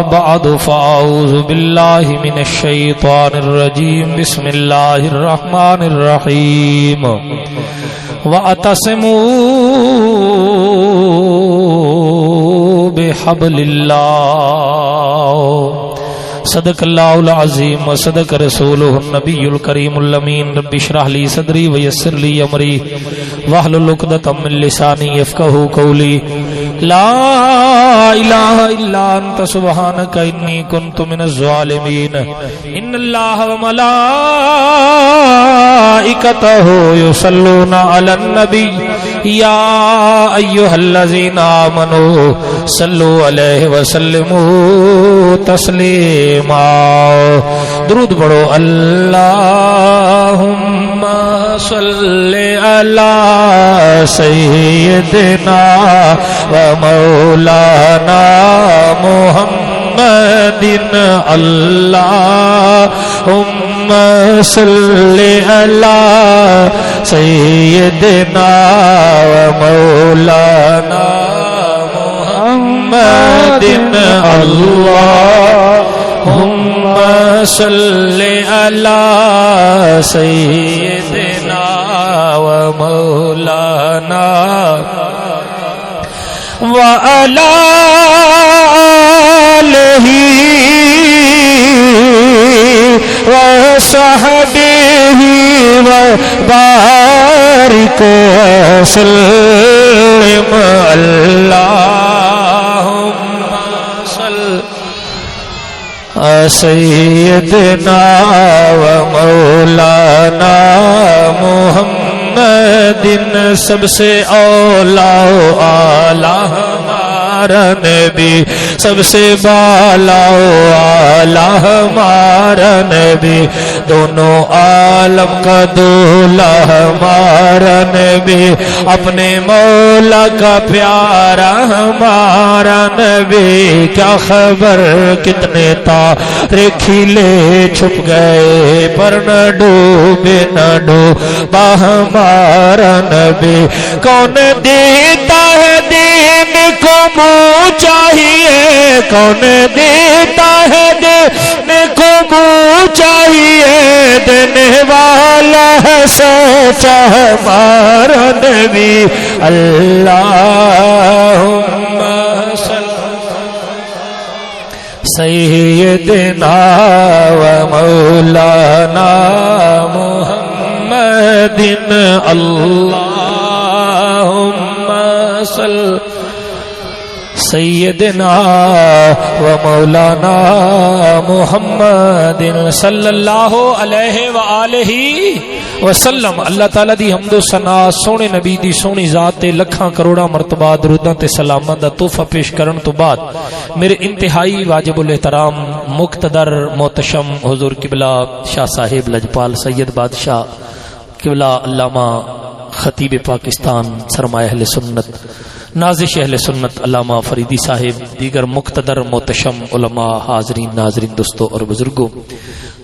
بعد فأعوذ بالله من الشيطان الرجيم بسم الله الرحمن الرحيم واعتصموا بحبل الله صدق اللہ العظیم وصدق رسولہ النبی الکریم الامین رب اشرح لی صدری ویسر لی امری واحلل عقدۃ من لسانی یفقہوا قولی لا الہ الا انت سبحانک انی کنت من الظالمین ان اللہ وملائکتہ یصلون علی النبی یا ایھا الذین آمنوا صلوا علیہ وسلموا تسلیما درود پڑھو اللہم صلی علی سیدنا و مولانا محمد اللہم صلی علی سیدنا و مولانا محمد اللہم صلی علی سیدنا و مولانا وعلی آلہ وصحبہ وبارک وسلم سیدنا و مولانا محمد سب سے اولا و اعلی ہمارا نبی سب سے بالا و اعلی ہمارا نبی دونوں عالم کا دولا ہمارا نبی اپنے مولا کا پیارا ہمارا نبی کیا خبر کتنے تارے کھلے چھپ گئے پر نہ ڈوبے نہ ڈوبا ہمارا نبی کون دیتا ہے دین کو منہ چاہیے کون دیتا ہے دین کو منہ چاہیے دینے والا ہے سچا ہمارا نبی اللہم سیدنا و مولانا محمد اللہم صلی سیدنا و مولانا محمد صلی اللہ علیہ وآلہ وسلم اللہ تعالیٰ دی حمد و ثنا سونے نبی دی سونی ذات تے لکھاں کروڑا مرتبہ دروداں تے سلاماں دا تحفہ پیش کرن تو بعد میرے انتہائی واجب الاحترام مقتدر محتشم حضور قبلہ شاہ صاحب لجپال سید بادشاہ قبلہ علامہ خطیب پاکستان سرمایہ اہل سنت نازش اہل سنت علامہ فریدی صاحب دیگر مقتدر محتشم علماء حاضرین ناظرین دوستو اور بزرگوں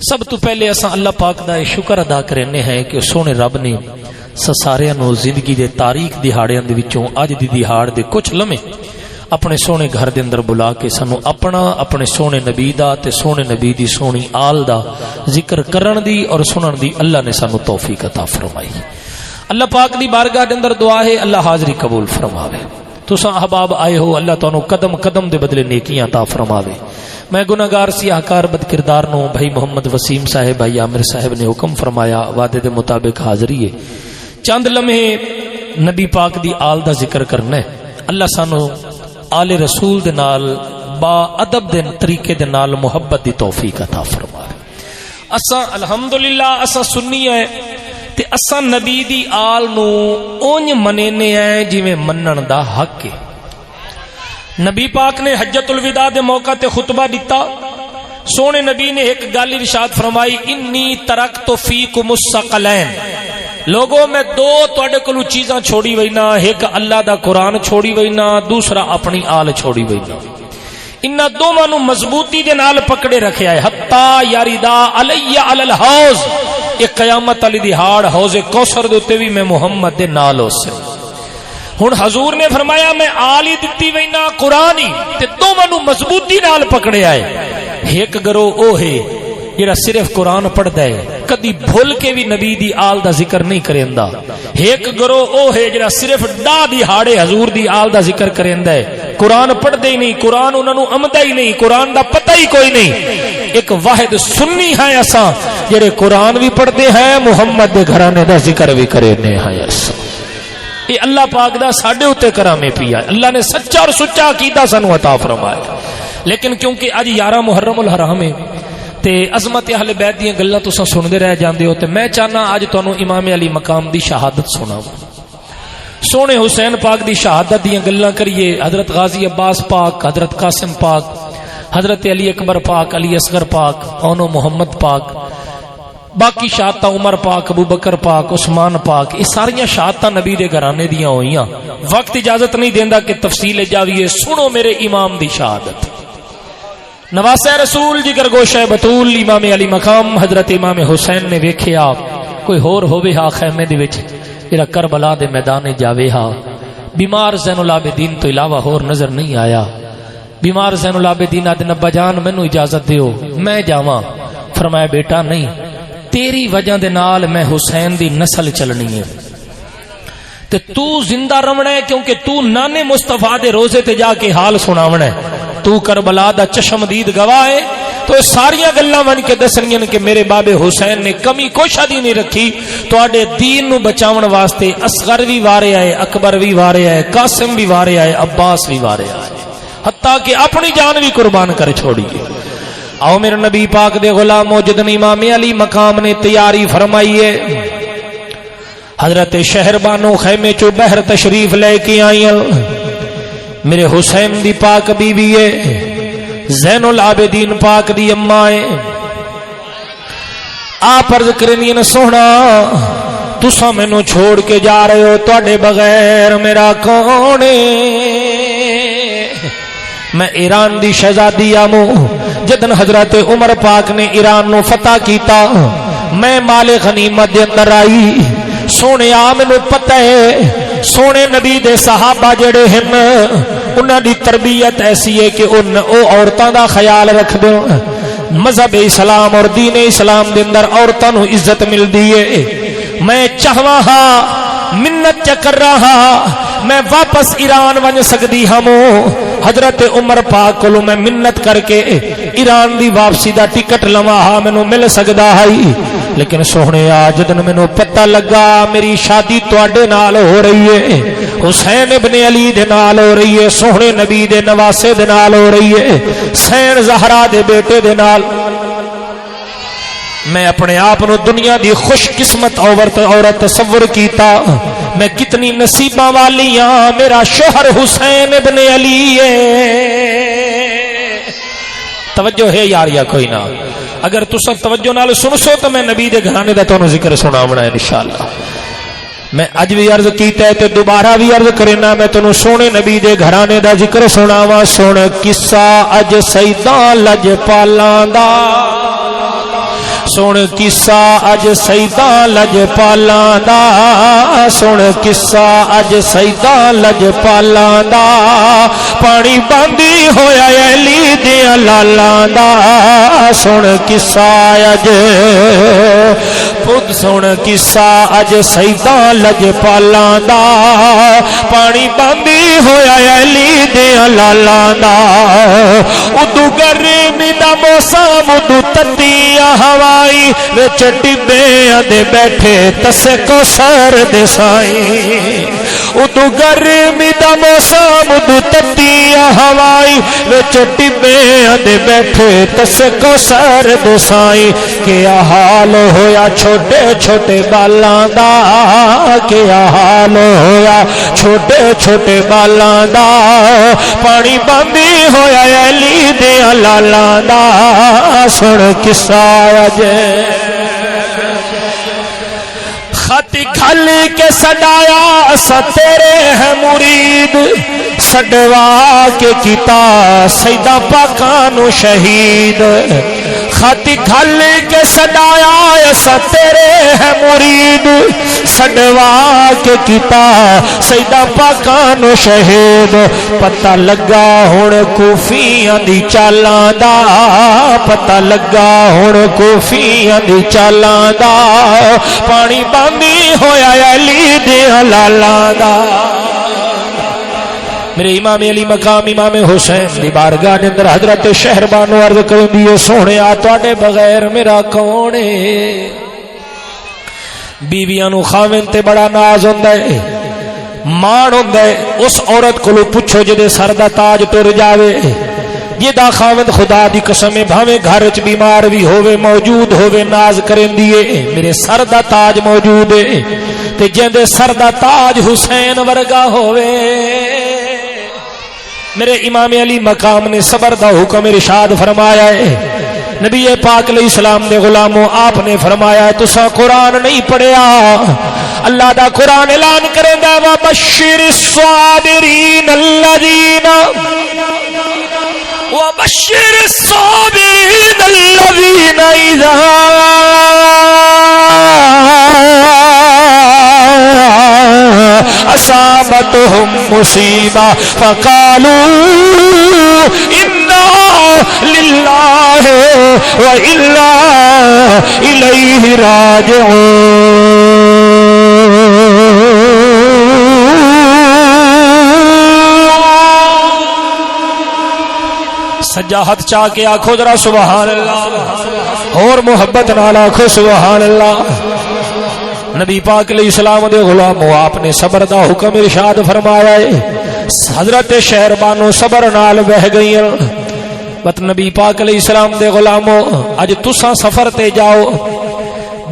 سب تو پہلے اساں اللہ پاک دا شکر ادا کرنے ہیں کہ سونے رب نے سارے نو زندگی دے تاریخ دہاڑیاں دے وچوں اج دی دہاڑ دے کچھ لمحے اپنے سونے گھر دے اندر بلا کے سانو اپنے سونے نبی دا تے سونے نبی دی سونی آل دا ذکر کرن دی اور سنن دی اللہ نے سانو توفیق عطا فرمائی اللہ پاک دی بارگاہ دے اندر دعا ہے اللہ حاضری قبول فرماوے تساں احباب آئے ہو اللہ تانوں قدم قدم دے بدلے نیکیاں عطا فرماوے میں گناہگار سیاہکار بد کردار نو بھائی محمد وسیم صاحب بھائی عامر صاحب نے حکم فرمایا وعدے دے مطابق حاضری ہے چند لمحے نبی پاک دی آل دا ذکر کرنا ہے اللہ سانو آل رسول دے نال با ادب دے طریقے دے نال محبت دی توفیق عطا فرمائے اساں الحمدللہ اساں سنی ہے تے اساں نبی دی آل نو اونج منینے ہیں جویں منن دا حق ہے نبی پاک نے حجت الوداع دے موقع تے خطبہ دیتا سونے نبی نے ایک گل ارشاد فرمائی انی ترکت فیکم الثقلین لوگوں میں دو تواڈے کولو چیزاں چھوڑی وینا ایک اللہ دا قرآن چھوڑی وینا دوسرا اپنی آل چھوڑی وینا انہاں دونوں نو مضبوطی دے نال پکڑے رکھیا ہے حتی یاردا علی علی الحوض ایک قیامت علی دی ہاڑ حوض کوثر دے تے وی میں محمد دے نال ہو سے ہن حضور نے فرمایا میں آل ہی دتی وینا قرآن ہی تے دونوں نو مضبوطی نال پکڑیا ہے. ایک گروہ او ہے جڑا صرف قرآن پڑھدا ہے کدی بھول کے بھی نبی دی آل دا ذکر نہیں کریندا. ایک گروہ او ہے جڑا صرف ڈا دی ہاڑے حضور دی آل دا ذکر کریندا ہے, قرآن پڑھدے ہی نہیں, قرآن انہاں نو آمدا ہی نہیں, قرآن دا پتہ ہی کوئی نہیں. ایک واحد سنی ہے اساں جڑے قرآن بھی پڑھدے ہیں محمد دے گھرانے دا ذکر بھی کرنے ہیں اساں. یہ اللہ پاک دا ساڈے اوتے کرامے پیا, اللہ نے سچا اور سچا عقیدہ سانو عطا فرمایا. لیکن کیونکہ اج 11 محرم الحرام ہے تے عظمت اہل بیت دیاں گلاں تساں سنتے رہ جاندے ہو, تے میں چاہنا اج تانوں امام علی مقام دی شہادت سناواں. سونے حسین پاک دی شہادت دیاں گلاں کریے. حضرت غازی عباس پاک, حضرت قاسم پاک, حضرت علی اکبر پاک, علی اصغر پاک, اونو محمد پاک, باقی شہادت عمر پاک, ابو بکر پاک, عثمان پاک, یہ ساریاں شہادت نبی دے گھرانے دیاں ہوئیاں. وقت اجازت نہیں دیندا کہ تفصیل جاویے. سنو میرے امام دی شہادت. نواسہ رسول جگر گوشہ بطول امام علی مقام حضرت امام حسین نے ویکھیا کوئی ہور ہووے ہا خیمے دے وچ جڑا کربلا دے میدان جاوے ہا. بیمار زین العابدین تو علاوہ ہور نظر نہیں آیا. بیمار زین العابدین آدھے ابا جان مینوں اجازت دیو میں جاواں. فرمایا بیٹا نہیں, تیری وجہ دے نال میں حسین دی نسل چلنی ہے تے تو زندہ رہنا ہے, کیونکہ تو نانے مصطفیٰ دے روزے تے جا کے حال سناونا ہے. تو کربلا دا چشمدید گواہ ہے. تو ساریاں گلاں ون کے دسنیاں کہ میرے بابے حسین نے کمی کوئی شادی نہیں رکھی تواڈے دین نو بچاون واسطے. اصغر بھی وارے آئے, اکبر بھی وارے آئے, قاسم بھی وارے آئے, عباس بھی وارے آئے, حتیٰ کہ اپنی جان بھی قربان کر چھوڑی. آؤ میرے نبی پاک دے غلامو, جدن امام علی مقام نے تیاری فرمائی ہے, حضرت شہر بانو خیمے چو بہر تشریف لے کے آئیں. میرے حسین دی پاک بی بی ہے, زین العابدین پاک دی اماں ہے. آپ عرض کرنی نے سونا تساں مینوں چھوڑ کے جا رہے ہو, تواڈے بغیر میرا کون ہے؟ میں ایران دی شہزادی آمو. جدن حضرت عمر پاک نے ایران نو فتح کیتا میں مال غنیمت دے اندر آئی. سونے مینوں پتہ ہے سونے نبی دے صحابہ جڑے ہن انہاں دی تربیت ایسی ہے کہ او عورتاں دا خیال رکھ دے. مذہب اسلام اور دین اسلام دے اندر عورتاں نو عزت ملدی ہے. میں چاہواں ہاں منت چکر رہا میں واپس ایران ون سکدی ہوں. حضرت عمر پاک کو میں منت کر کے ایران دی واپسی دا ٹکٹ لواں ہاں مینوں مل سکدا ہے. لیکن سونے جدن مینوں پتہ لگا میری شادی تواڈے نال ہو رہی ہے, حسین ابن علی دے نال ہو رہی ہے, سونے نبی دے نواسے دے نال ہو رہی ہے, حسین زہرا دے بیٹے دے نال, میں اپنے آپ نو دنیا دی خوش قسمت عورت تصور کیتا. میں کتنی نصیباں والی ہاں, میرا شوہر حسین ابن علی ہے. توجہ ہے یار یا کوئی نہ؟ اگر تساں توجہ نال سن سو تو میں نبی دے گھرانے دا تانوں ذکر سناونا ہے انشاءاللہ. میں اج بھی عرض کیتا ہے تے دوبارہ بھی عرض کرنا, میں تانوں سونے نبی دے گھرانے دا ذکر سناواں. سن قصہ اج سیداں لجپالاں دا, سن قصہ اج سیداں لجپالاں دا, سن قصہ اج سیداں لجپالاں دا, پانی باندھی ہویا علی دیاں لالاں دا. سن قصہ اج خود سن قصہ اج سیداں لجپالاں دا, پانی باندھی ہویا علی دیاں لالاں دا. ادو گرمی دا موسم ادو تندیاں ہوائی وچ ٹبیاں دے بیٹھے تسے کو سر دے سائیں. ادو گرمی دا موسم ادو تندیاں ہوائی وچ ٹبیاں دے بیٹھے تسے کو سر دے سائیں. کیا حال ہویا چھوٹے چھوٹے بالاں دا, کیا حال ہویا چھوٹے چھوٹے بالاں دا, پانی باندھی ہویا علی دیاں لالاں دا. سن قصہ اج خط کھل کے سڈایا سا تیرے ہے مرید, سڈوا کے کیتا سیداں پاکاں نو شہید. کھاتی گھل کے سڈایا ایسا تیرے ہے مرید سڈوا کے کیتا سیدہ پاکاں نو شہید پتہ لگا ہن کوفیاں دی چالاں دا پتہ لگا ہن کوفیاں دی چالاں دا پانی باندی ہویا علی دیاں لالاں دا میرے امام علی مقام امام حسین دی بارگاہ دے اندر حضرت شہربانو عرض کردی ہے سونیا تواڈے بغیر میرا کون ہے بیویاں نو خاوند تے بڑا ناز ہوندا ہے مان ہوندا ہے اس عورت کولوں پوچھو جدے سر دا تاج ٹر جاوے جدا خاوند خدا دی قسم بھاویں گھر وچ بیمار بھی ہووے موجود ہووے ناز کریندی ہے میرے سر دا تاج موجود ہے تے جندے سر دا تاج حسین ورگا ہووے میرے امام علی مقام نے صبر دا حکم ارشاد فرمایا ہے نبی پاک علیہ السلام دے غلاموں آپ نے فرمایا ہے تساں قرآن نہیں پڑھیا اللہ دا قرآن اعلان کریندا وبشر الصابرین الذین وبشر الصابرین الذین اذا اصابتهم مصیبہ فقالوا انا للہ وانا الیہ راجعون سجاہت چاہ کے آنکھو ذرا سبحان اللہ اور محبت نال آنکھو سبحان اللہ نبی پاک علیہ السلام دے غلاموں آپ نے صبر دا حکم ارشاد فرمایا ہے حضرت شہربانو صبر نال بہ گئی بت نبی پاک علیہ السلام دے غلاموں اج تساں سفر تے جاؤ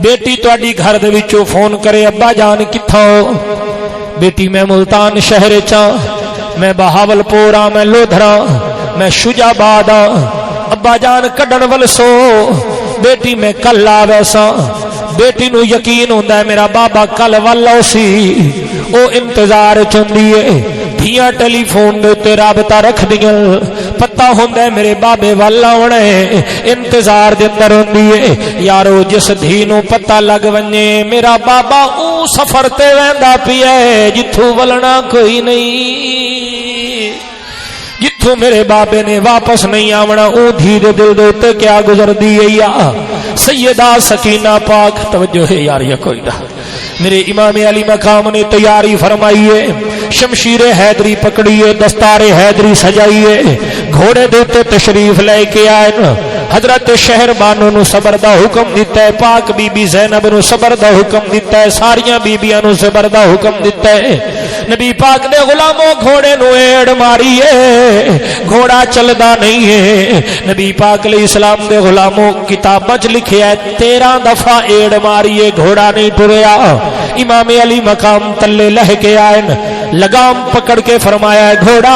بیٹی تواڈی گھر دے وچوں فون کرے ابا جان کتھاں ہو بیٹی میں ملتان شہر چاں میں بہاول پور ہاں میں لودھرا میں شجاباد ہاں ابا جان کڈن ول سو بیٹی میں کل آ ویسا بیٹی نو یقین ہوندا ہے میرا بابا کل والا سی او انتظار چوندی ہے دھیاں ٹیلی فون دے تے رابطہ رکھ دیاں پتہ ہوندا ہے میرے بابے والا ہونا ہے انتظار دے اندر ہوندی ہے یارو جس دھی نو پتہ لگ ونجے میرا بابا او سفر تے ویندا پیا ہے جتھوں ولنا کوئی نہیں جتھوں میرے بابے نے واپس نہیں آونا او دھی دے دل دے تے کیا گزر دی ہے یا سیدہ سکینہ پاک توجہ ہے یار یہ کوئی نہ میرے امام علی مقام نے تیاری فرمائی ہے شمشیر حیدری پکڑی ہے دستار حیدری سجائی ہے گھوڑے دے تشریف لے کے آئے حضرت شہربانو نو صبر دا حکم دیتا ہے پاک بی بی زینب نو صبر دا حکم دیتا ہے ساریاں بیبیاں نو صبر دا حکم دیتا ہے نبی پاک نے غلاموں گھوڑے نو ایڑ ماری ہے گھوڑا چلدا نہیں ہے نبی پاک علیہ السلام دے غلاموں کتاب وچ لکھیا ہے 13 دفعہ ایڑ ماری ہے گھوڑا نہیں ٹریا امام علی مقام تلے لہ کے آئے لگام پکڑ کے فرمایا ہے گھوڑا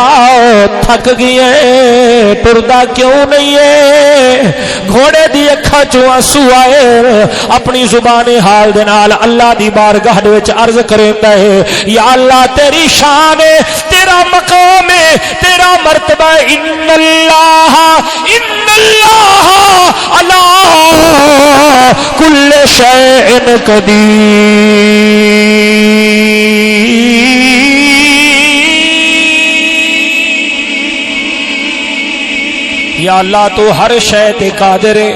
تھک گئی ہے ٹردا کیوں نہیں ہے گھوڑے دی اکھاں چوں آنسو آئے اپنی زبان حال دے نال اللہ دی بارگاہ دے وچ عرض کریندا ہے یا اللہ تیری شان ہے تیرا مقام ہے تیرا مرتبہ ان اللہ علی کل شیء قدیر یا اللہ تو ہر شے تے قادر ہے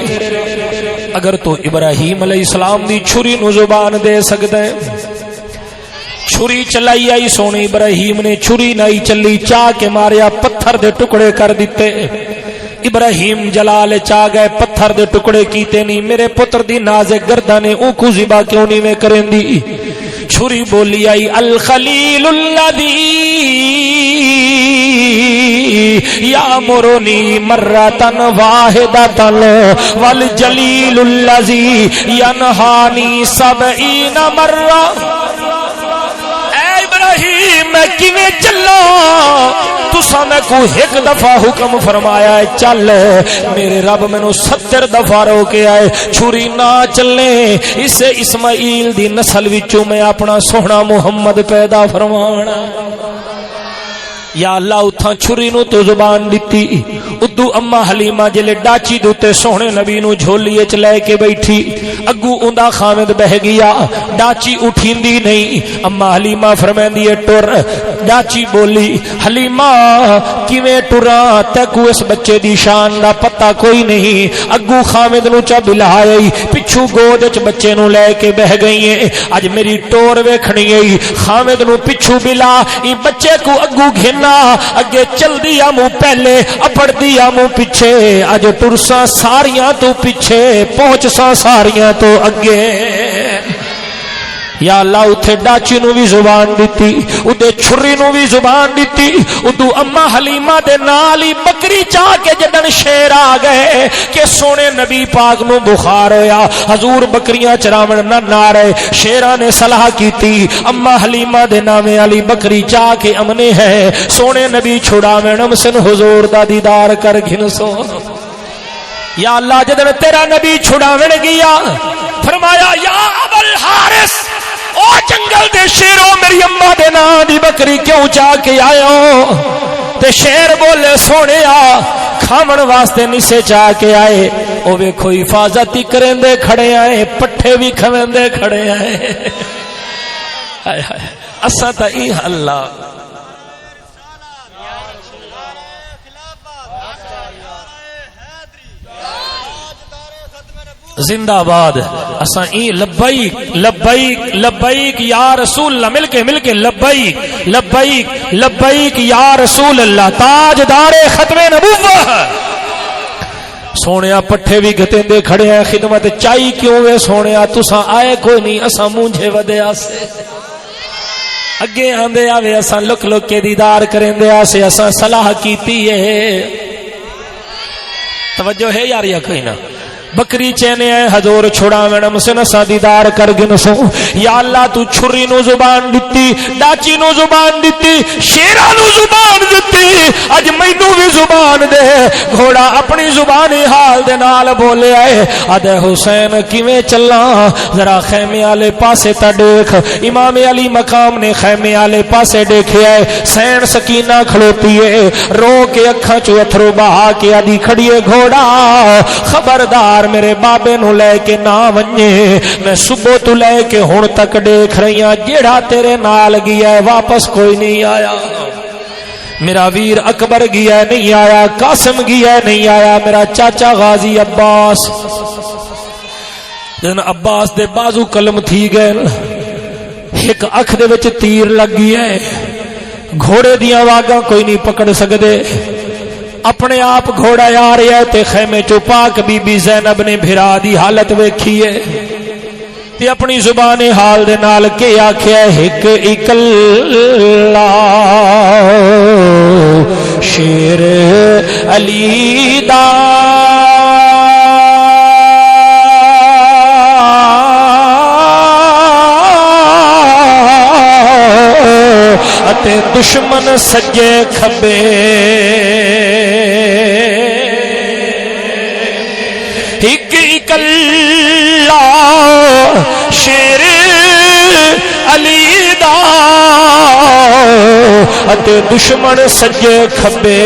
اگر تو ابراہیم علیہ السلام دی چھری نو زبان دے سکدا ہے چھری چلائی آئی سونے ابراہیم نے چھری نہیں چلی چاہ کے ماریا پتھر دے ٹکڑے کر دیتے ابراہیم جلال چاہ گئے پتھر دے ٹکڑے کیتے نہیں میرے پتر دی نازک گردن او کو ذبح کیوں نہیں میں کریں دی چھری بولی آئی الخلیل الذی یامرنی مرتن واحدتن والجلیل الذی ینہانی 70 مرہ میں کیویں چلا تساں میں کو ایک دفعہ حکم فرمایا ہے چل میرے رب مینوں 70 دفعہ روکے آئے چھری نہ چلے اس اسماعیل دی نسل وچوں میں اپنا سونا محمد پیدا فرمانا یا اللہ اتھاں چھری نو تو زبان دیتی ادو اما حلیمہ جلے ڈاچی دوتے سونے نبی نو جھولیے چلے کے بیٹھی اگو اندہ خامد بہ گیا ڈاچی اٹھین دی نہیں اما حلیمہ فرمین دیئے ٹر ڈاچی بولی حلیمہ کیویں ٹران تیکو اس بچے دی شان دا پتہ کوئی نہیں اگو خامد نو چا بلہائی پچھو گودچ بچے نو لے کے بہ گئی ہیں اج میری ٹور ویکھنی ہے خامد نو پچھو بلا ای بچے کو اگو گھنا اگے چل دیا مو پہلے اپڑ دیا مو پیچھے اج ٹرساں ساریاں تو پیچھے پہنچساں ساریاں تو اگے یا اللہ اتھے ڈاچی نو بھی زبان دیتی ادھے چھری نو بھی زبان دیتی ادھو اما حلیمہ دے نالی بکری چاہ کے جدن شیر آ گئے کہ سونے نبی پاک نو بخار ہویا حضور بکریاں چراون نہ نارے شیرہ نے صلاح کیتی اما حلیمہ دے نامے علی بکری چاہ کے امنے ہے سونے نبی چھڑاون امسن حضور دا دیدار کر گھنسو یا اللہ جدن تیرا نبی چھڑاون گیا فرمایا یا ابو الحارث او جنگل دے شیروں میری اماں دے نام دی بکری کیوں چاہ کے آئے ہو تے شیر بولے سونے کھامن واسطے نسے چاہ کے آئے او ویکھو حفاظتی کرندے کھڑے آئے پٹھے بھی کھویندے کھڑے آئے ہائے ہائے اساں تا ای اللہ زندہ باد اساں ای لبیک لبیک لبیک یا رسول اللہ مل کے لبیک لبیک لبیک یا رسول اللہ تاجدار ختم نبوت سونیا پٹھے بھی گھتیں دے کھڑے ہیں خدمت چائی کیوں وے سونیا تساں آئے کوئی نہیں اساں مونجھے ودے آسے اگے آندے آوے اساں لک لک کے دیدار کریں دے آسے اساں صلاح کیتی ہے توجہ ہے یار یا کوئی نہ بکری چینے آئے حضور چھڑاویں مسن اسا دیدار کر گنسو یا اللہ تو چھری نو زبان دیتی ڈاچی نو زبان دیتی شیرہ نو زبان دیتی اج مینوں بھی زبان دے گھوڑا اپنی زبانی حال دے نال بولے آئے ادے حسین کیویں چلاں ذرا خیمے والے پاسے تا دیکھ امام علی مقام نے خیمے والے پاسے دیکھے آئے سین سکینہ کھڑوتی ہے رو کے اکھاں چوں اتھرو بہا کے آدھی کھڑیے گھوڑا خبردار میرے بابے نو لے کے نہ ونجے میں صبح تو لے کے ہن تک دیکھ رہی ہاں جیڑا تیرے نال گیا ہے واپس کوئی نہیں آیا میرا ویر اکبر گیا ہے نہیں آیا قاسم گیا ہے نہیں آیا میرا چاچا غازی عباس جن عباس دے بازو قلم تھی گئے ایک اکھ دے وچ تیر لگ گیا ہے گھوڑے دیاں واگاں کوئی نہیں پکڑ سکدے اپنے آپ گھوڑا آ رہا ہے تے خیمے چو پاک بی بی زینب نے بھرا دی حالت ویکھی ہے تے اپنی زبان حال دے نال کے آکھیا ایک اکلا شیر علی دا اتے دشمن سجے کھبے ایک اکلا شیر علی دا اتے دشمن سجے کھبے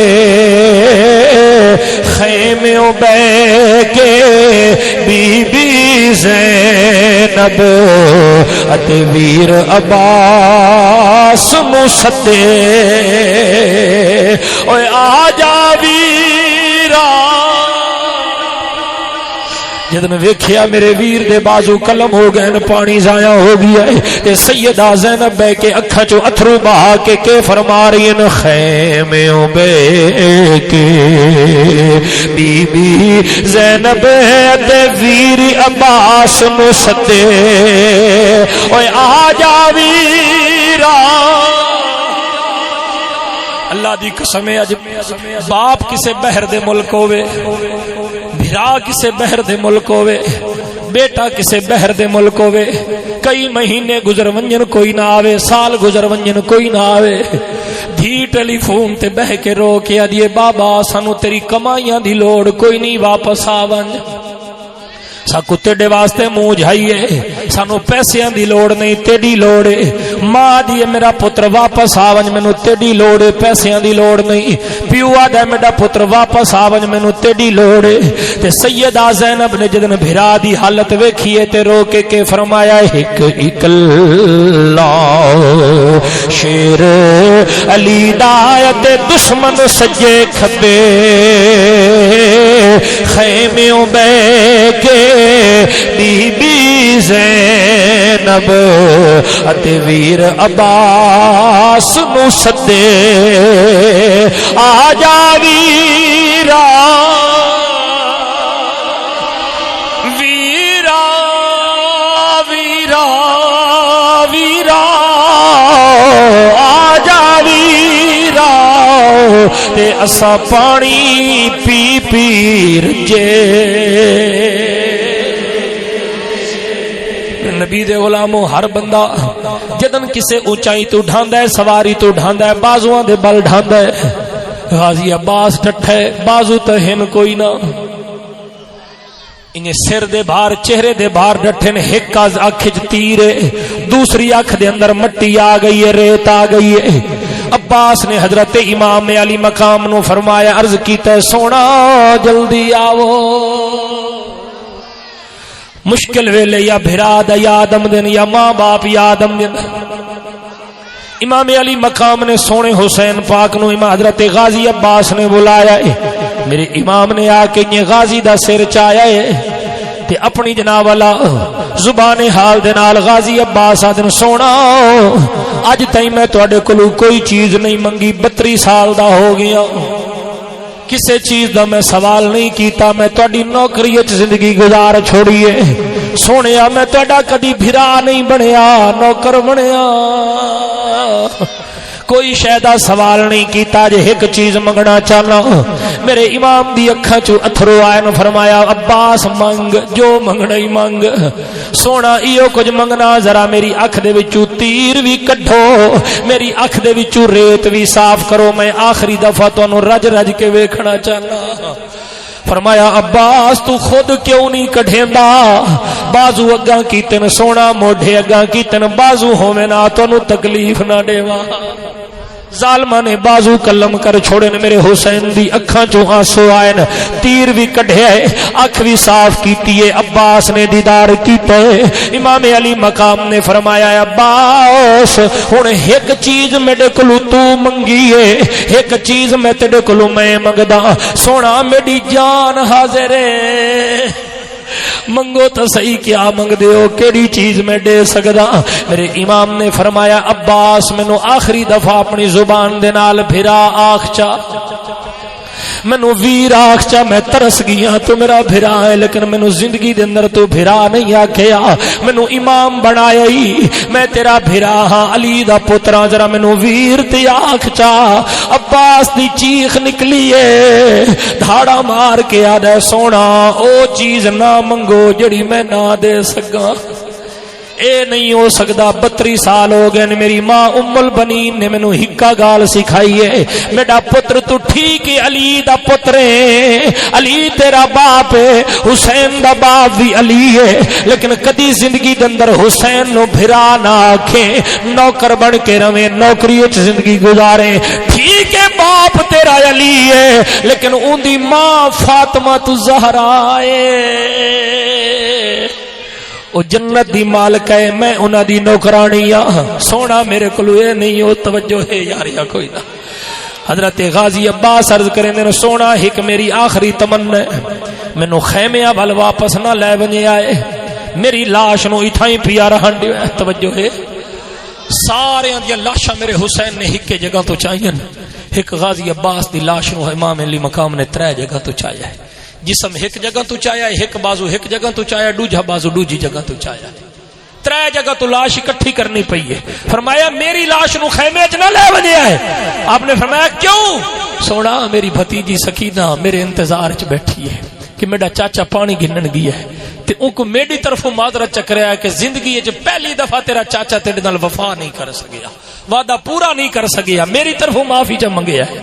خیموں بے کے بی بی زینب اتے ویر عباس مسدے اوے آ جا ویرا جد میں ویکھیا میرے ویر دے بازو قلم ہو گئے پانی ضائع ہو گیا ہے تے سیدہ زینب بے کے اکھاں چوں اتھرو بہا کے فرما رہی ہیں خیموں بے کے بی بی زینب تے ویر عباس نو سدے اوے آ جا ویرا اللہ دی قسم ہے اج باپ کسے بہر دے ملک ہوے بھرا کسے بہر دے ملک ہوے بیٹا کسے بہر دے ملک ہوے کئی مہینے گزر ونجن کوئی نہ آوے سال گزر ونجن کوئی نہ آوے دھی ٹیلی فون تے بہ کے رو کے آدیے بابا سانو تیری کمائیاں دی لوڑ کوئی نہیں واپس آ ونج ساکو تیڈے واسطے منہ جھائیے، سانو پیسیاں دی لوڑ نہیں، تیڈی لوڑ ہے۔ ماں دی میرا پتر واپس آون، مینوں تیڈی لوڑ ہے، پیسیاں دی لوڑ نہیں۔ پیو آدا میرا پتر واپس آون، مینوں تیڈی لوڑ ہے۔ تے سیدہ زینب نے جدن بھرا دی حالت ویکھیے تے رو کے فرمایا ایک اکلا شیر علی دایت دشمن سجے کھبے خیمیوں بے کے بی بی زینب اتے ویر عباس نو سدے آ جا ویرا ویرا ویرا ویرا آ جا ویرا تے اسا پانی پی پی رجے۔ نبی دے غلاموں، ہر بندہ جدن کسے اونچائی تو ڈھاندا ہے، سواری تو ڈھاندا ہے، بازواں دے بل ڈھاندا ہے۔ غازی عباس ڈٹھا ہے، بازو تے ہن کوئی نہ، انہیں سر دے بھار چہرے دے بھار ڈٹھے نے، ایک اکھ وچ تیر ہے، دوسری اکھ دے اندر مٹی آ گئی ہے، ریت آ گئی ہے۔ عباس نے حضرت امام علی مقام نو فرمایا، عرض کیتا ہے سونا جلدی آو، مشکل ویلے یا بھرا دا یاد آمدن یا ماں باپ یاد آمدن۔ امام علی مقام نے سونے حسین پاک نو امام حضرت غازی عباس نے بلایا ہے۔ میرے امام نے آ کے یہ غازی دا سر چایا ہے تے اپنی جناب والا زبان حال دے نال غازی عباس آدن سونا اج تائیں میں تواڈے کولوں کوئی چیز نہیں منگی، 32 سال دا ہو گیا، کسے چیز دا میں سوال نہیں کیتا، میں تواڈی نوکری وچ زندگی گزار چھوڑی ہے سونیا، میں تواڈا کدی بھرا نہیں بنیا، نوکر بنیا، کوئی شیدہ سوال نہیں کیتا، جے ایک چیز منگنا چاہنا۔ میرے امام دی اکھاں چوں اتھرو آئے نے، فرمایا عباس منگ، جو منگنا ہی منگ، سونا ایو کچھ منگنا، ذرا میری اکھ دے وچوں تیر بھی کڈھو، میری اکھ دے وچوں ریت بھی صاف کرو، میں آخری دفعہ تانوں رج رج کے ویکھنا چاہنا۔ فرمایا عباس تو خود کیوں نہیں کڈھیندا، بازو اگاں کیتن سونا، موڈے اگاں کیتن بازو ہوویں نا، تانوں تکلیف نہ دیواں۔ ظالمہ نے بازو کلم کر چھوڑے نے، میرے حسین دی اکھاں چوں آنسو آئے نے، تیر بھی کڈھیا ہے، اکھ بھی صاف کیتی ہے، عباس نے دیدار کیتا ہے۔ امام علی مقام نے فرمایا عباس ہن ایک چیز میرے کولوں تو منگی ہے، ایک چیز میں تیرے کولوں میں منگدا، سونا میری جان حاضر ہے، منگو تو صحیح، کیا منگ دے ہو، کیڑی چیز میں دے سکدا؟ میرے امام نے فرمایا عباس مینوں آخری دفعہ اپنی زبان دے نال بھرا آکھ چا، مینوں ویر آکھ چا، میں ترس گیا تو میرا بھرا ہے، لیکن مینوں زندگی دے اندر تو بھرا نہیں آکھیا، مینوں امام بنایا ہی، میں تیرا بھرا ہاں، علی دا پترا، ذرا مینوں ویر تے آکھ چا۔ عباس دی چیخ نکلی ہے، دھاڑا مار کے آدھا سونا او چیز نہ منگو جڑی میں نہ دے سکا، اے نہیں ہو سکتا، 32 سال ہو گئے نے، میری ماں ام البنین نے مینوں ہکا گال سکھائی ہے، میرا پتر تو ٹھیک ہے علی دا پتر ہے، علی تیرا باپ ہے، حسین دا باپ بھی علی ہے، لیکن کدی زندگی دے اندر حسین نو بھرا نہ آکھیں، نوکر بن کے رویں، نوکری وچ زندگی گزاریں، ٹھیک ہے باپ تیرا علی ہے، لیکن اون دی ماں فاطمہ الزہرا ہے، او جنت دی مالک ہے، میں انہاں دی نوکرانی ہاں، سونا میرے کولوں اے نہیں ہو توجہ ہے یار یا کوئی نہ۔ حضرت غازی عباس عرض کریں نے سونا ایک میری آخری تمنا ہے، مینوں خیمے ول واپس نہ لے ونجے آئے، میری لاش نو ایتھاں ہی پیا رہن دیو، توجہ ہے، سارے دی لاشاں میرے حسین نے ایک جگہ تو چاہیے، ایک غازی عباس دی لاش نو امام علی مقام نے 3 جگہ تو چاہیا ہے، جسم ایک جگہ تو چاہیا ہے، ایک بازو ایک جگہ تو چاہیا، دوجا بازو دوجی جگہ تو چاہیا، 3 جگہ تو لاش اکٹھی کرنی پئی ہے۔ فرمایا میری لاش نو خیمے وچ نہ لے ونجیا ہے، آپ نے فرمایا کیوں؟ سونا میری بھتیجی سکینہ میرے انتظار وچ بیٹھی ہے کہ میرا چاچا پانی گنن گیا ہے، تے ان کو میری طرفوں معذرت چکریا ہے کہ زندگی وچ پہلی دفعہ تیرا چاچا تیرے نال وفا نہیں کر سکیا، وعدہ پورا نہیں کر سکیا، میری طرفوں معافی چ منگیا ہے۔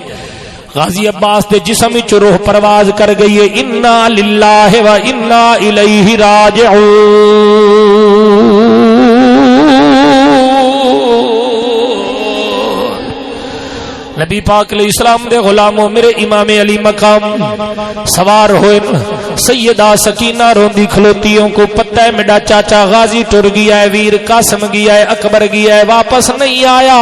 غازی عباس دے جسم وچ روح پرواز کر گئی ہے. انا للہ و انا الیہ راجعون. نبی پاک علیہ السلام دے غلاموں میرے امام علی مقام سوار ہوئے. سیدہ سکینہ روندی کھلوتیوں کو پتہ ہے میرا چاچا غازی ٹر گیا ہے, ویر قاسم گیا ہے, اکبر گیا ہے, واپس نہیں آیا.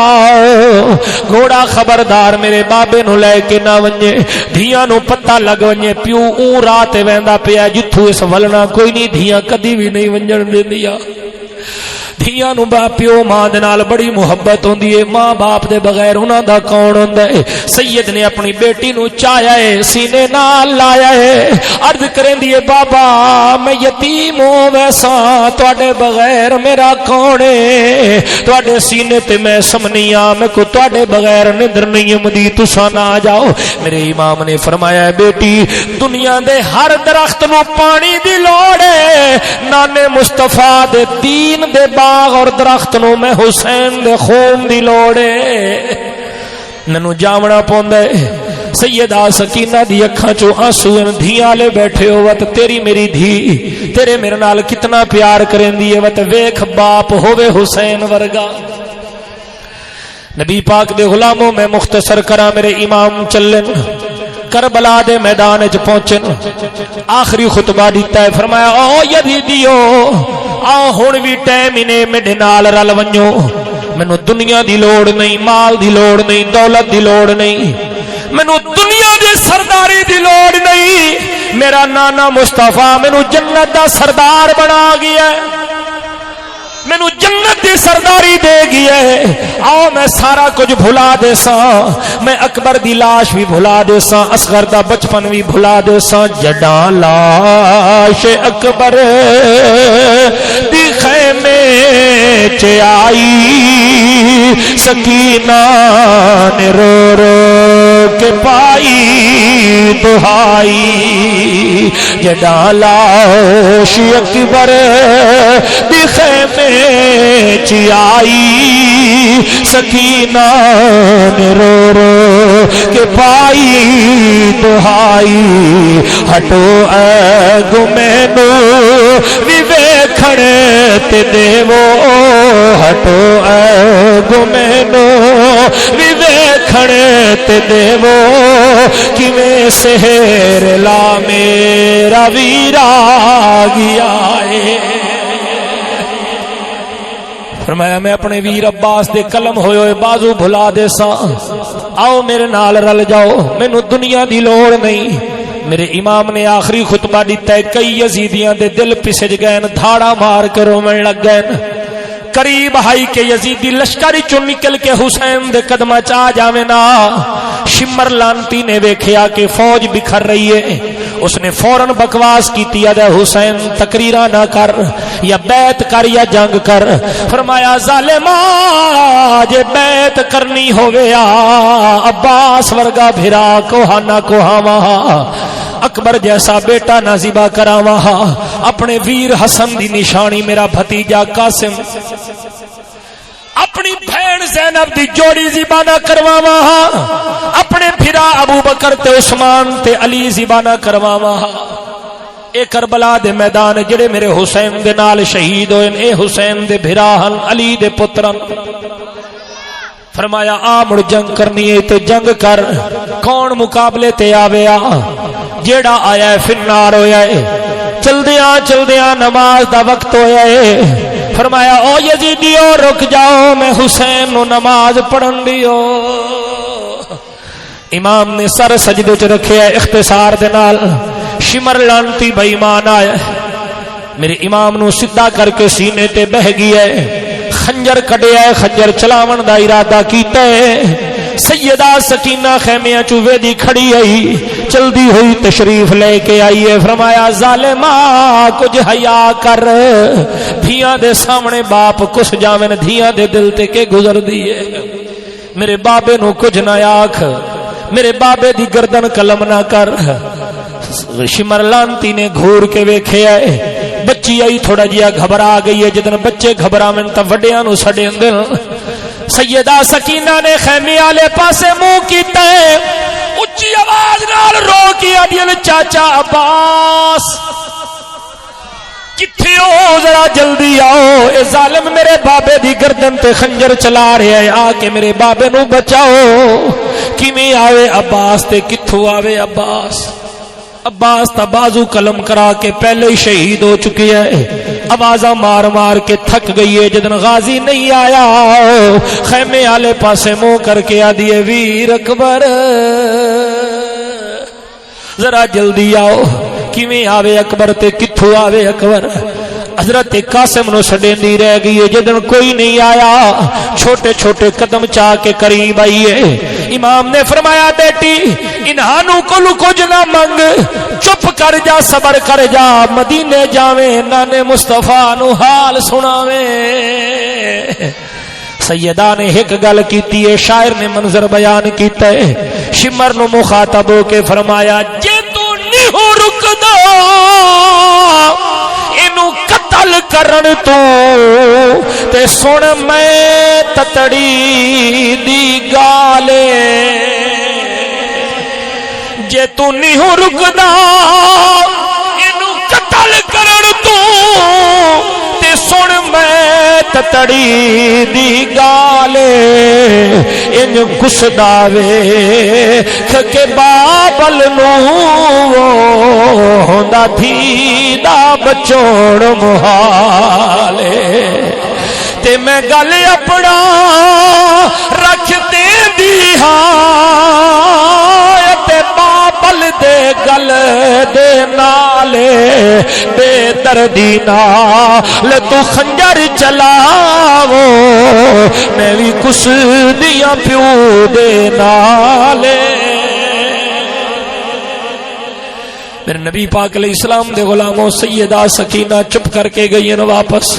گھوڑا خبردار میرے بابے نو لے کے نہ ونجے, دھیاں نو پتہ لگ ونجے پیو اون رات ویندا پیا جتھوں اس ولنا کوئی نہیں, دھیاں کدی بھی نہیں ونجن دیندیاں. دھیاں نو باپ پیو ماں دے نال بڑی محبت ہوندی ہے, ماں باپ دے بغیر انہاں دا کون ہوندا ہے. سید نے اپنی بیٹی نو چایا ہے, سینے نال لایا ہے, عرض کریندی ہے بابا میں یتیم ہوں ویساں تواڈے بغیر میرا کون ہے, تواڈے سینے تے میں سمنیاں, میں کو تواڈے بغیر نندر نہیں آمدی, تساں نہ جاؤ. میرے امام نے فرمایا ہے بیٹی دنیا دے ہر درخت نو پانی دی لوڑ ہے, نانے مصطفیٰ دے دین دے باغ اور درخت نو میں حسین دے خون دی لوڑ ہے. مینوں جاونا پوندا ہے. سیدہ سکینہ دی اکھاں چوں آنسو ہیں, دھیاں لے بیٹھے ہو وت تیری میری دھی تیرے میرے نال کتنا پیار کریندی ہے, وت ویکھ باپ ہووے حسین ورگا. نبی پاک دے غلاموں میں مختصر کراں, میرے امام چلن کربلا دے میدان وچ پہنچن, آخری خطبہ دیتا ہے. فرمایا او یزیدیو آ ہن وی ٹائم ہی نے میرے نال رل ونجو, مینوں دنیا دی لوڑ نہیں, مال دی لوڑ نہیں, دولت دی لوڑ نہیں, مینوں دنیا دی سرداری دی لوڑ نہیں. میرا نانا مصطفیٰ مینوں جنت دا سردار بنا گیا ہے, مینوں جنت دی سرداری دے گیا ہے. آؤ میں سارا کچھ بھلا دے ساں, میں اکبر دی لاش بھی بھلا دے ساں, اصغر دا بچپن بھی بھلا دے ساں. جڈاں لاش اکبر دی خیمے چ آئی, سکینہ نے رو رو کے پائی دہائی. جڈاں لاش اکبر دی خیمے چ آئی, سکینہ نے رو رو کے پائی دہائی. ہٹو اے گمینو وی ویکھن تے دیو, ہٹو اے گمینو وی ویکھن تے دیو, کیویں سحر لا میرا ویرا گیا ہے. فرمایا میں اپنے ویر عباس دے قلم ہوئے ہوئے بازو بھلا دے ساں, آؤ میرے نال رل جاؤ, مینوں دنیا دی لوڑ نہیں. میرے امام نے آخری خطبہ دیتا ہے. کئی یزیدیاں دے دل پسج گئے, دھاڑا مار کے رومن لگ گئے. قریب ہائی کہ یزیدی لشکری چوں نکل کے حسین دے قدمہ چا جاوے نا. شمر لانتی نے ویکھیا کہ فوج بکھر رہی ہے, اس نے فوراً بکواس کی تیا دے حسین تقریرا نہ کر, یا بیعت کر یا جنگ کر. فرمایا ظالما جے بیعت کرنی ہوے عباس ورگا بھرا کوہانا کوہاواں, اکبر جیسا بیٹا نہ ذبح کراواں, اپنے ویر حسن دی نشانی میرا بھتیجا قاسم, اپنی بہن زینب دی جوڑی ذبح نہ کرواواں, اپنے بھرا ابو بکر تے عثمان تے علی ذبح نہ کرواواں. اے کربلا دے میدان جڑے میرے حسین دے نال شہید ہوئے, اے حسین دے بھرا ہن, علی دے پترن. فرمایا آ مڑ جنگ کرنی ہے تے جنگ کر. کون مقابلے تے آویا, جیڑا آیا ہے فنار ہویا ہے. چلدیاں چلدیاں نماز دا وقت ہویا ہے. فرمایا او یزیدیو رک جاؤ, میں حسین نو نماز پڑھن دیو. امام نے سر سجدے چ رکھے ہے اختصار دے نال. شمر لانتی بے ایمان آیا, میرے امام نو سیدھا کر کے سینے تے بہ گیا ہے, خنجر کڈیا ہے, خنجر چلاون دا ارادہ کیتا ہے. سیدہ سکینہ خیمیاں چوہے دی کھڑی آئی, چلدی ہوئی تشریف لے کے آئی ہے. فرمایا ظالما کچھ حیا کر, دھیاں دے سامنے باپ کس جاویں, دھیاں دے دل تے کے گزر دیے. میرے بابے نو کچھ نہ آکھ, میرے بابے دی گردن قلم نہ کر. شمر لانتی نے گھور کے ویکھے آئے, بچی آئی تھوڑا جیا گھبرا گئی ہے. جدن بچے گھبراویں تا وڈیاں نو سڑے دل. سیدہ سکینہ نے خیمے والے پاسے منہ کیتا ہے, اچھی آواز نال رو کے آدیاں چاچا عباس کتھے ہو ذرا جلدی آؤ اے ظالم میرے بابے دی گردن تے خنجر چلا رہا ہے آ کے میرے بابے نو بچاؤ کیویں آوے عباس تے کتھوں آوے عباس عباس تا بازو قلم کرا کے پہلے ہی شہید ہو چکی ہے آوازاں مار مار کے تھک گئی ہے جدن غازی نہیں آیا خیمے والے پاسے منہ کر کے آدھی ہے ویر اکبر ذرا جلدی آؤ کیویں آوے اکبر تے کتھوں آوے اکبر حضرت قاسم نو سڈیندی رہ گئی ہے جدن کوئی نہیں آیا چھوٹے چھوٹے قدم چاہ کے قریب آئی ہے امام نے فرمایا بیٹی انہانو کولو کچھ نہ منگ چپ کر جا صبر کر جا مدینے جاویں نانے مصطفیٰ نو حال سناویں سیدہ نے ایک گل کیتی ہے شاعر نے منظر بیان کیتا ہے شمر نو مخاطب ہو کے فرمایا جے تو نہیں ہو رکدا اینو قتل کرن تو تے سن میں تتڑی دی گالے جے تو نہیں ہو رکدا اینو قتل کرن تو تے سن میں تتڑی دی گالے ان گسدا وے کہ بابل نو ہوندا تھی دا بچوڑ محالے تے میں گل اپنا رکھ دے دی ہاں تے بابل دے گل دے نالے بے دردی نال تو خنجر چلاو میں بھی کس دیا پیو دے نالے میرے نبی پاک علیہ السلام دے غلاموں سیدہ سکینہ چپ کر کے گئی ہیں واپس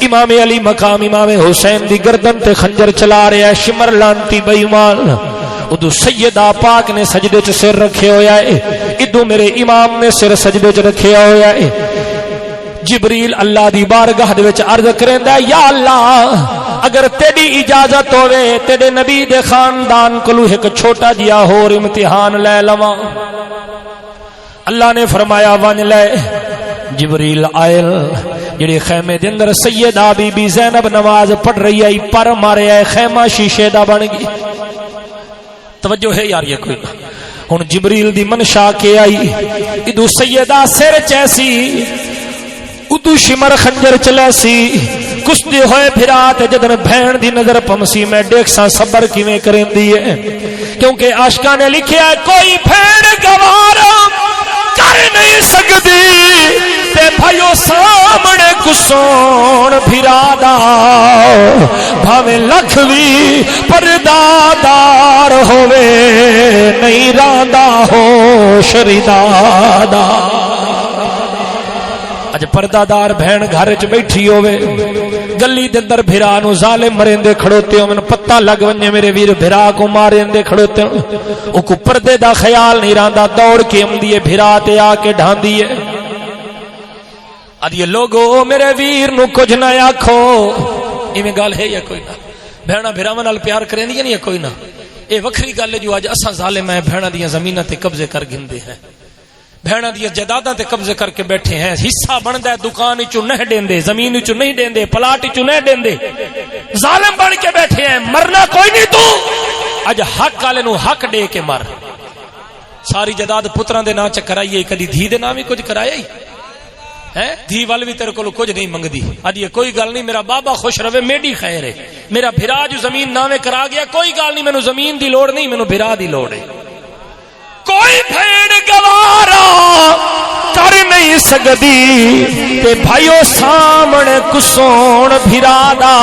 امام علی مقام امام حسین دی گردن تے خنجر چلا رہا ہے شمر لانتی بے ایمان ادو سیدہ پاک نے سجدے چ سر رکھے ہویا ہے ادو میرے امام نے سر سجدے چ رکھے ہویا ہے جبریل اللہ دی بارگاہ دے وچ عرض کریندا ہے یا اللہ اگر تیری اجازت ہوے تیرے نبی دے خاندان کولو ایک چھوٹا جیا ہور امتحان لے لواں اللہ نے فرمایا ون لے جبریل آئے جڑے خیمے دے اندر سیدہ بی بی زینب نماز پڑھ رہی ہے پر مارے ہے خیمہ شیشے دا بن گئی توجہ ہے یار یہ کوئی ہن جبریل دی منشا کے آئی ادو سیدہ سر چیسی ادو شمر خنجر چلے سی کچھ دی ہوئے پھرا تے جدن بہن دی نظر پمسی میں دیکھ سا صبر کیویں کریندی ہے کیونکہ عاشقاں نے لکھیا ہے کوئی بہن گوارا کر نہیں سکتی تے بھائیو سامنے کسون پھرا دا بھاویں لکھ بھی پردادار ہووے نہیں راندا ہو شریدادا اج پردادار بہن گھر چ بیٹھی ہووے گلی دے اندر بھرا نو ظالم مریندے کھڑوتے ہو مینوں پتہ لگ ونجے میرے ویر بھرا کو ماریندے کھڑوتے ہو او کو پردے دا خیال نہیں راندا دوڑ کے آندی ہے بھرا تے آ کے ڈھاندی ہے ادی لوگو میرے ویر نو کچھ نہ آکھو ایویں گل ہے یا کوئی نہ بہنا بھراواں نال پیار کریندیاں نہیں کوئی نہ اے وکھری گل ہے جو اج اساں ظالم ہیں بہنا دیاں زمیناں تے قبضے کر گھندے ہیں بہنا دی جائیداداں تے قبضے کر کے بیٹھے ہیں حصہ بندا ہے دکان وچوں نہیں دیندے زمین وچوں نہیں دیندے پلاٹ وچوں نہیں دیندے ظالم بن کے بیٹھے ہیں مرنا کوئی نہیں تو اج حق والے نو حق دے کے مر ساری جائیداد پتراں دے نام چ کرائیے کدی دھی دے نام ہی کچھ کرایا ہی ہے دھی وال بھی تیرے کولو کچھ نہیں منگدی اج یہ کوئی گل نہیں میرا بابا خوش رہے میری خیر ہے میرا بھرا جو زمین نامے کرا گیا کوئی گل نہیں مینوں زمین دی لوڑ نہیں مینوں بھرا دی لوڑ ہے کوئی بھیڑ گوارا کر نہیں سکتی تے بھائیو سامنے کسون بھرا دا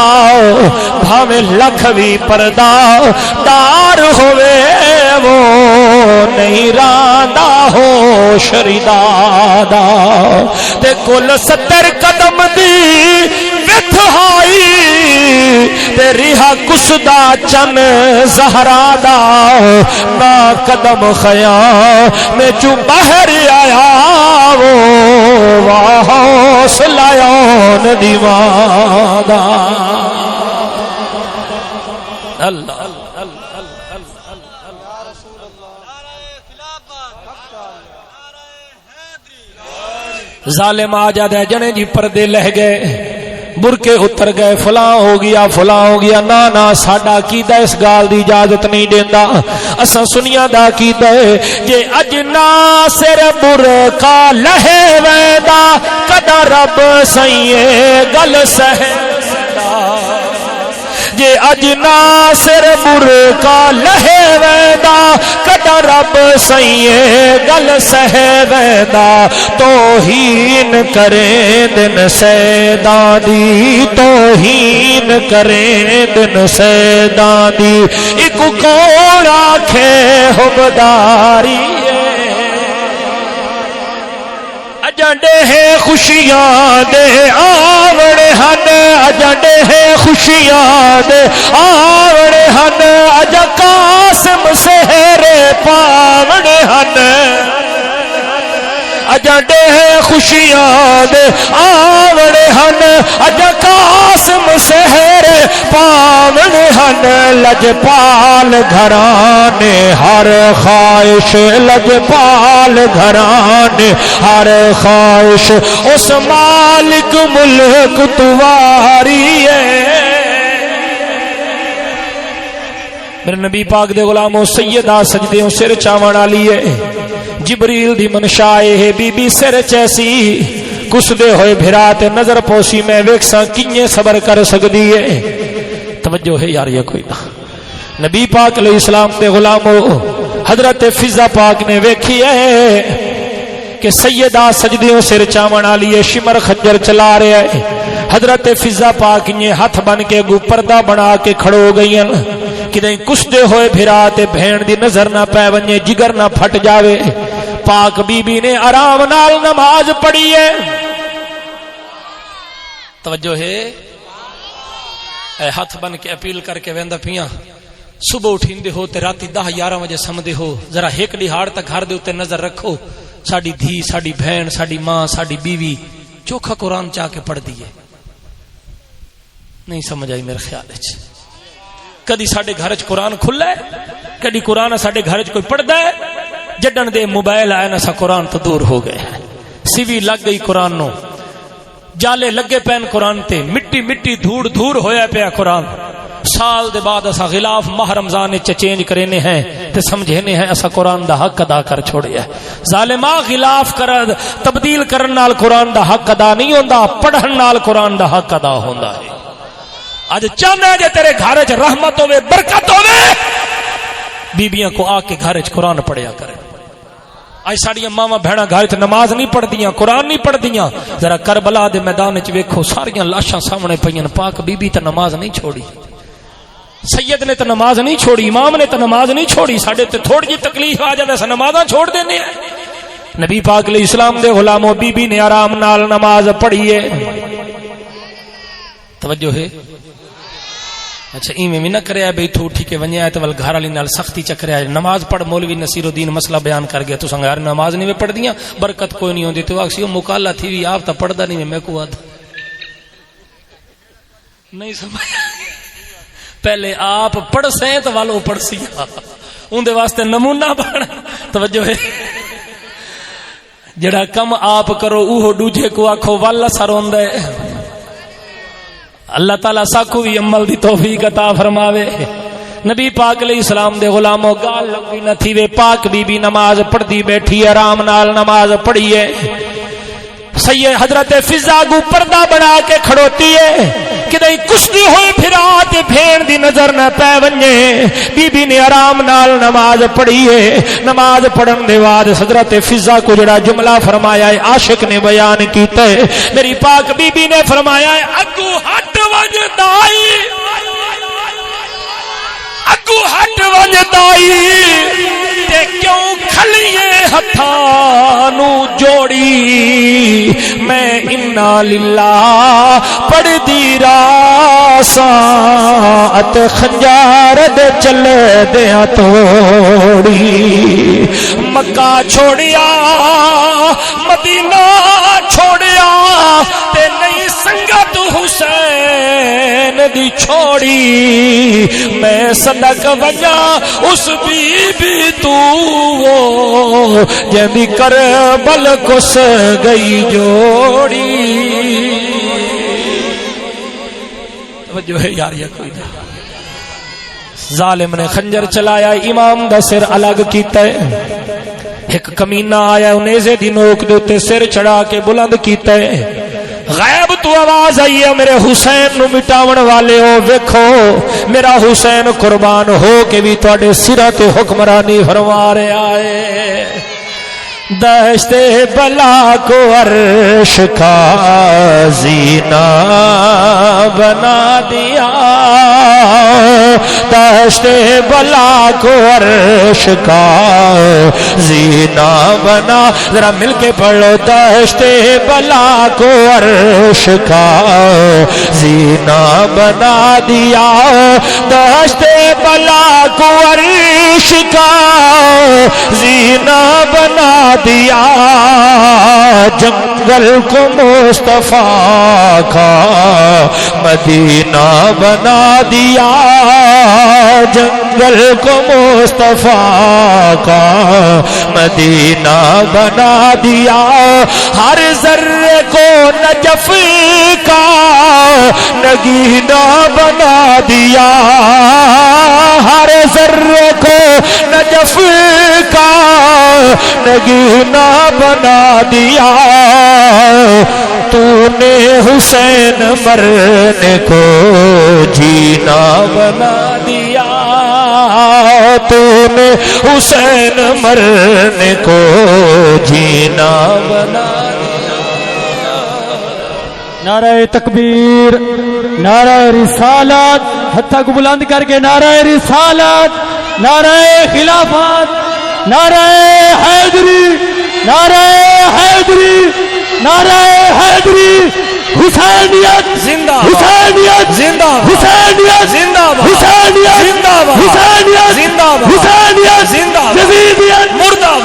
بھاویں لکھ بھی پردہ دار ہوئے وہ نہیں راندا ہو شریدادا تے کل 70 قدم دی وتھائی تے رہا کسدا چن زہرا دا نا قدم خیا میں جو باہر آیا وہ واہوس لایون دیوادا اللہ ظالم آ جاتے جنے جی پردے لہ گئے برکے اتر گئے فلاں ہو گیا نا ساڈا عقیدہ اس گال دی اجازت نہیں دیندا اساں سنیاں دا عقیدہ جے اج ناصر برکا لہے ویندا کدا رب سائیں گل سہندا جے اج ناصر برکا لہے ویندا کدا رب سائیں گل سہ ویندا توہین کریں دن سیداں دی توہین کریں دن سیداں دی ایک کون آکھے حبداری اجنڈے ہے خوشیاں دے آوڑے ہن اجنڈے ہے خوشیاں دے آوڑے ہن اجا قاسم سہرے پاوڑے ہن اجنڈے ہے خوشیاں دے آوڑے ہن اجا قاسم سہرے پاوڑے ہن لجپال گھرانے ہر خواہش لجپال گھرانے ہر خواہش اس مالک ملک تواری ہے میرے نبی پاک دے غلاموں سیدہ سجدیوں سر چاون والی ہے جبریل دی منشا ہے بی بی سر چیسی کس دے ہوئے بھرا تے نظر پوسی میں ویکساں کینے صبر کر سکدی ہے توجہ ہے یار یہ کوئی نہ نبی پاک علیہ السلام دے غلاموں حضرت فضا پاک نے ویکھی ہے کہ سیدہ سجدیوں سر چاون والی ہے شمر خنجر چلا رہا ہے حضرت فضا پاک نے ہاتھ بن کے گو پردہ بنا کے کھڑو گئی کدیں کچھ دے ہوئے بھرا تے بہن دی نظر نہ پے ونجے جگر نہ پھٹ جاوے پاک بی بی نے آرام نال نماز پڑھی ہے توجہ ہے اے ہاتھ بن کے اپیل کر کے ویندا پیاں صبح اٹھیندے ہو تے راتی 10-11 بجے سمدے ہو ذرا ایک دہاڑ تک گھر دے اوتے نظر رکھو ساڈی دھی ساڈی بہن ساڈی ماں ساڈی بیوی چوکھا قرآن چاہ کے پڑھ دیے نہیں سمجھ آئی میرے خیال وچ کدی ساڈے گھر وچ قرآن کھلا ہے کدی قرآن ساڈے گھر وچ کوئی پڑھدا ہے جڈن دے موبائل آئے نا سا قرآن تو دور ہو گئے سیوی لگ گئی قرآن نو جالے لگے پین قرآن تے مٹی مٹی دھوڑ دھور ہویا پیا قرآن سال دے بعد اسا غلاف ماہ رمضان وچ چینج کرینے ہیں تے سمجھینے ہیں اسا قرآن دا حق ادا کر چھوڑیا ہے ظالما غلاف کر تبدیل کرن نال قرآن دا حق ادا نہیں ہوندا پڑھن نال قرآن دا حق ادا ہوندا ہے اج چاہنا ہے جے تیرے گھر وچ رحمت ہوے برکت ہوے بیبیاں کو آ کے گھر وچ قرآن پڑھیا کرے اج ساڈیاں ماواں بہناں گھر وچ نماز نہیں پڑھدیاں قرآن نہیں پڑھدیاں ذرا کربلا دے میدان وچ ویکھو ساریاں لاشاں سامنے پئیاں پاک بی بی تے نماز نہیں چھوڑی سید نے تو نماز نہیں چھوڑی امام نے تو نماز نہیں چھوڑی ساڈے تے تھوڑی جی تکلیف آ جائے نمازاں چھوڑ دینے ہیں نبی پاک علیہ السلام دے غلاموں بی بی نے آرام نال نماز پڑھی ہے توجہ ہے اچھا ایویں بھی نہ کریا بھئی تو اٹھی کے ونجیا تے ول گھر والی نال سختی چکریا نماز پڑھ مولوی نصیر الدین مسئلہ بیان کر گیا تو سنگار نماز نہیں پڑھ دیاں برکت کوئی نہیں ہوندی تو اکسی مکالا تھی وی آپ تا پڑھدا نہیں میں کو اد نہیں سمجھ پہلے آپ پڑھ سیں تو والو پڑھ سی ان دے واسطے نمونہ بن توجہ ہے جڑا کم آپ کرو اوہ دوجے کو آکھو والا سر ہوندا ہے اللہ تعالیٰ ساکو بھی عمل دی توفیق عطا فرماوے نبی پاک علیہ السلام دے غلاموں گال لگی نہ تھی وے پاک بی بی نماز پڑھ دی بیٹھی آرام نال نماز پڑھی ہے سید حضرت فضا گو پردہ بنا کے کھڑوتی ہے کدی کشتی ہوئی پھرا تے بھین دی نظر نہ پے ونجے بی بی نے آرام نال نماز پڑھی ہے نماز پڑھن دے بعد حضرت فضا کو جڑا جملہ فرمایا ہے عاشق نے بیان کیتا ہے میری پاک بی بی نے فرمایا ہے اگو ہٹ ونجدائی اگو ہٹ ونجدائی تے کیوں کھلیے ہتھانو جوڑی میں انا للہ پڑھ دی راساں ات خنجار دے چلے دیاں توڑی مکہ چھوڑیا مدینہ چھوڑیا تے نہیں سنگت حسین دی چھوڑی میں صدق وجا اس بی بی تو وہ جیندی کربل کس گئی جوڑی توجہ ہے یار یہ کوئی نہ ظالم نے خنجر چلایا امام دا سر الگ کیتا ہے ایک کمینہ آیا نیزے دی نوک دے تے سر چڑھا کے بلند کیتا ہے غیب تو آواز آئی ہے میرے حسین نو مٹاون والے ہو ویکھو میرا حسین قربان ہو کے بھی تواڈے سراں تے حکمرانی فرما رہا ہے دشت بلا کو عرش کا زینہ بنا دیا دشت بلا کو عرش کا زینہ بنا ذرا مل کے پڑھو دشت بلا کو عرش کا زینہ بنا دیا دشت بلا کو عرش کا زینہ بنا دیا جنگل کو مصطفیٰ کا مدینہ بنا دیا جنگل کو مصطفیٰ کا مدینہ بنا دیا ہر ذرے کو نجف کا نگینہ بنا دیا ہر ذرے کو نجف کا نگینہ بنا دیا تو نے حسین مرنے کو جینا بنا دیا تو نے حسین مرنے کو جینا بنا دیا نعرہ تکبیر نعرہ رسالت ہتھا کو بلند کر کے نعرہ رسالت نعرہ خلافت نعرہ حیدری نعرہ حیدری نعرہ حیدری حسینیت زندہ حسینیت زندہ حسینیت زندہ حسینیت زندہ حسینیت زندہ حسینیت زندہ یزیدیت مردہ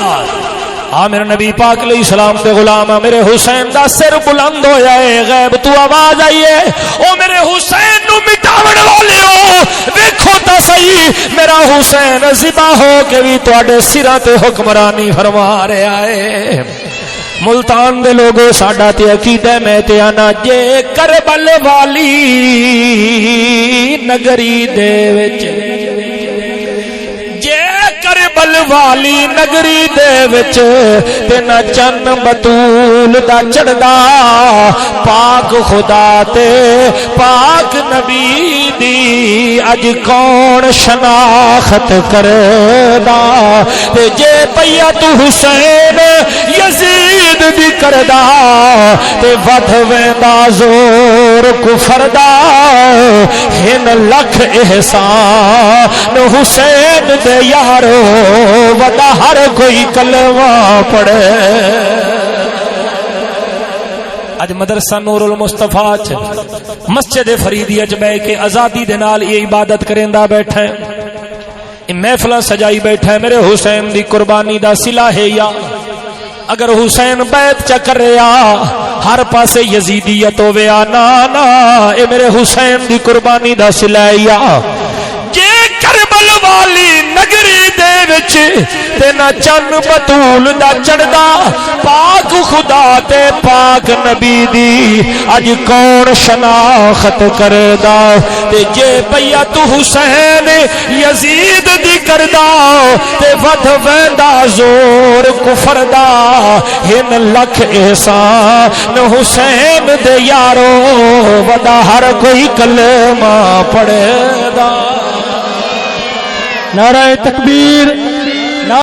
باد میرے نبی پاک علیہ السلام دے غلام میرے حسین دا سر بلند ہویا ہے غیب تو آواز آئی ہے او میرے حسین نو مٹاون والے ہو ویکھو تا صحیح میرا حسین ذبح ہو کے بھی تواڈے سراں تے حکمرانی فرما رہا ہے ملتان دے لوگوں ساڈا تے عقیدہ میں تے آنا جے کربل والی نگری دے وچ کربل والی نگری دے وچ تے نہ چن بطول دا چڑھدا پاک خدا تے پاک نبی دی اج کون شناخت کردا تے جے پیا تو حسین یزید دی کردا تے ود ویندا زور کفر دا ہن لکھ احسان حسین دے یارو ودا ہر کوئی کلمہ پڑھے اج مدرسہ نور المصطفیٰ مسجد فریدیہ چ بیٹھ کے آزادی دے نال یہ عبادت کریندا بیٹھا ہے محفل سجائی بیٹھا ہے میرے حسین دی قربانی دا صلہ ہے یا اگر حسین بیعت چ کریا ہر پاسے یزیدیت ہوے نا نا اے میرے حسین دی قربانی دا صلہ ہے یا جے کربل والی نگری دے وچ تے نہ چن بطول دا چڑھدا پاک خدا تے پاک نبی دی اج کون شناخت کردا تے جے پیا تو حسین یزید دی کردا تے ود ویندا زور کفر دا ہن لکھ احسان حسین دے یارو ودا ہر کوئی کلمہ پڑھے دا نعرہ تکبیر